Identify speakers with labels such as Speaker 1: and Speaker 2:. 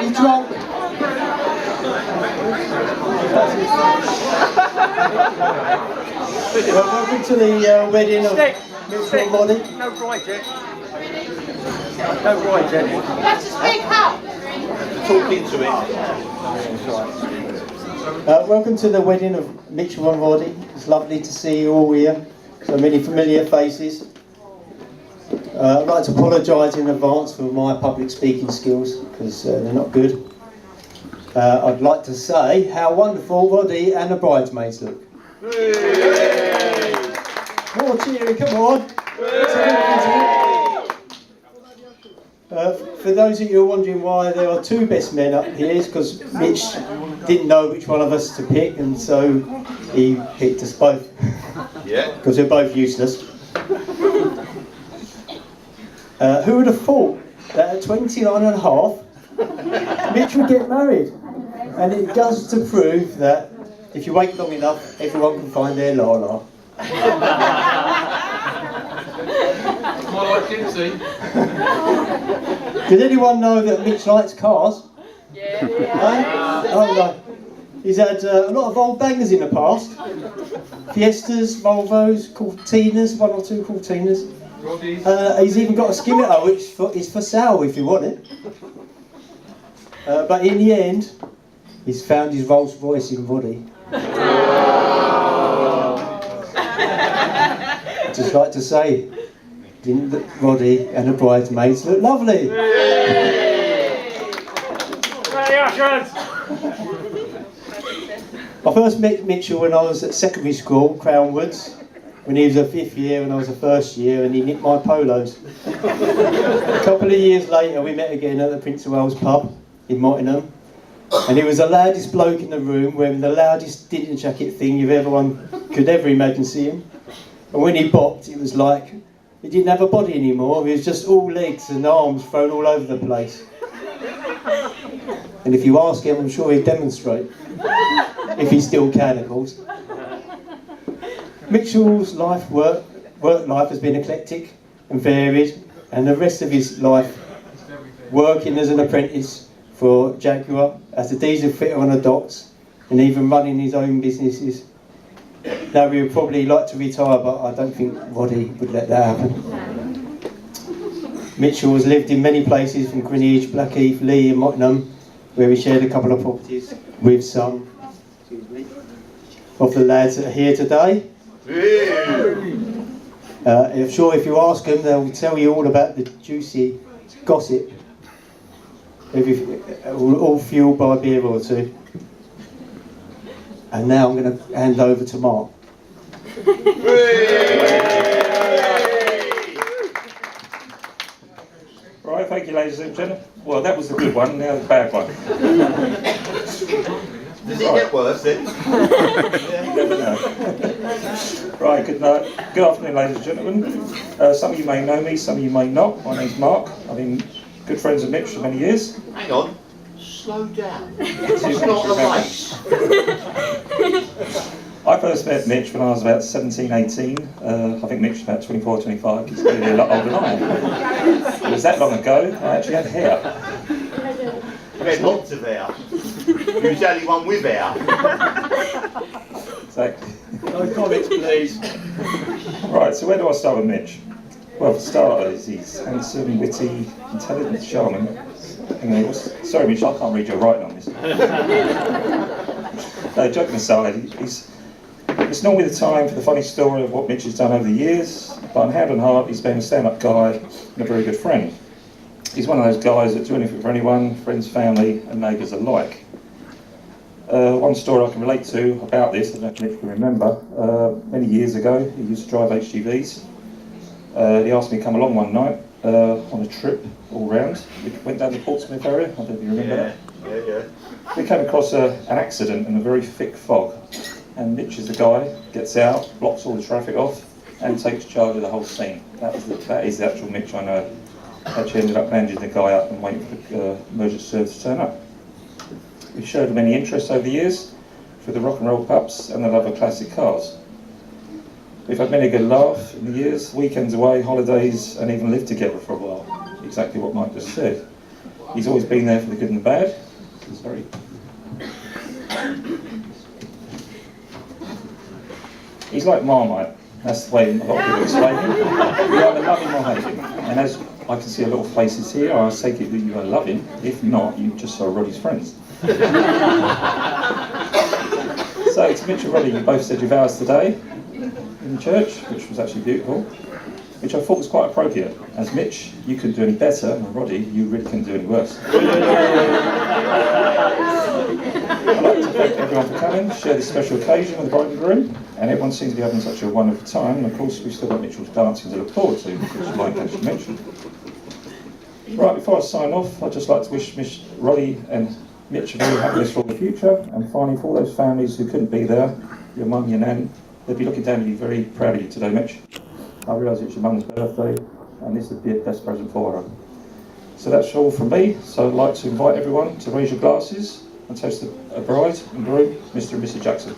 Speaker 1: You drunk? Welcome to the wedding of Mitch and Roddy.
Speaker 2: No bride yet. No bride yet.
Speaker 3: You have to speak up.
Speaker 2: Talk into it.
Speaker 1: Welcome to the wedding of Mitch and Roddy. It's lovely to see you all here. So many familiar faces. I'd like to apologise in advance for my public speaking skills because they're not good. I'd like to say how wonderful Roddy and the bridesmaids look. Yay! More cheering, come on! For those of you wondering why there are two best men up here, it's because Mitch didn't know which one of us to pick, and so he picked us both.
Speaker 2: Yeah.
Speaker 1: Because we're both useless. Who would have thought that at 29 and a half, Mitch would get married? And it goes to prove that if you wait long enough, everyone can find their la-la. Did anyone know that Mitch likes cars?
Speaker 3: Yeah.
Speaker 1: Oh no. He's had a lot of old bangers in the past. Fiestas, Volvos, Cortinas, one or two Cortinas. He's even got a Skimitar which is for sale if you want it. But in the end, he's found his Rolls Royce in Roddy. I'd just like to say, didn't Roddy and the bridesmaids look lovely? I first met Mitchell when I was at secondary school, Crownwoods, when he was a fifth year and I was a first year, and he nicked my polos. A couple of years later we met again at the Prince of Wales pub in Mottingham, and he was the loudest bloke in the room, wearing the loudest dinner jacket thing could ever imagine seeing. And when he bopped, it was like he didn't have a body anymore, he was just all legs and arms thrown all over the place. And if you ask him, I'm sure he'd demonstrate, if he still can, of course. Mitchell's work life has been eclectic and varied, and the rest of his life working as an apprentice for Jaguar, as a diesel fitter on the docks, and even running his own businesses. Now we would probably like to retire, but I don't think Roddy would let that happen. Mitchell has lived in many places, from Greenwich, Blackheath, Lee and Mottingham, where he shared a couple of properties with some of the lads that are here today. I'm sure if you ask them, they'll tell you all about the juicy gossip, all fueled by a beer or two. And now I'm going to hand over to Mark.
Speaker 4: Right, thank you, ladies and gentlemen. Well, that was the good one, now the bad one.
Speaker 2: Does it get worse then?
Speaker 4: You never know. Right, good afternoon, ladies and gentlemen. Some of you may know me, some of you may not. My name's Mark. I've been good friends with Mitch for many years.
Speaker 2: Hang on. Slow down. It's not a race.
Speaker 4: I first met Mitch when I was about 17, 18. I think Mitch was about 24, 25. He's clearly a lot older than I am. It was that long ago, I actually had hair.
Speaker 2: We had lots of hair. You was the only one with hair.
Speaker 4: Exactly.
Speaker 1: No comments, please.
Speaker 4: Right, so where do I start with Mitch? Well, for starters, he's handsome, witty, intelligent, charming. Sorry, Mitch, I can't read your writing on this. No, joking aside, it's normally the time for the funny story of what Mitch has done over the years, but on hand and heart, he's been a stand-up guy and a very good friend. He's one of those guys that do anything for anyone, friends, family, and neighbours alike. One story I can relate to about this, I don't know if you can remember, many years ago, he used to drive HGVs. He asked me to come along one night on a trip all round. We went down to Portsmouth area, I don't know if you remember that.
Speaker 2: Yeah.
Speaker 4: We came across an accident in a very thick fog, and Mitch is the guy, gets out, blocks all the traffic off, and takes charge of the whole scene. That is the actual Mitch I know. Actually ended up bandaging the guy up and waiting for the emergency service to turn up. We showed him many interests over the years for the rock and roll pubs and the love of classic cars. We've had many a good laugh in the years, weekends away, holidays, and even lived together for a while. Exactly what Mike just said. He's always been there for the good and the bad. He's very... He's like Marmite. That's the way a lot of people explain him. You either love him or hate him. And as I can see a lot of faces here, I take it that you love him. If not, you just saw Roddy's friends. So to Mitch and Roddy, you both said your vows today in the church, which was actually beautiful, which I thought was quite appropriate. As Mitch, you couldn't do any better, and Roddy, you really couldn't do any worse. I'd like to thank everyone for coming, share this special occasion with the bride and groom, and everyone seems to be having such a wonderful time, and of course we've still got Mitchell's dancing to look forward to, which Mike actually mentioned. Right, before I sign off, I'd just like to wish Roddy and Mitch a very happiness for the future, and finally for all those families who couldn't be there, your mum, your nan, they'd be looking down at you, very proud of you today, Mitch. I realise it's your mum's birthday, and this would be the best present for her. So that's all from me, so I'd like to invite everyone to raise your glasses and toast a bride and groom, Mr. and Mrs. Jackson.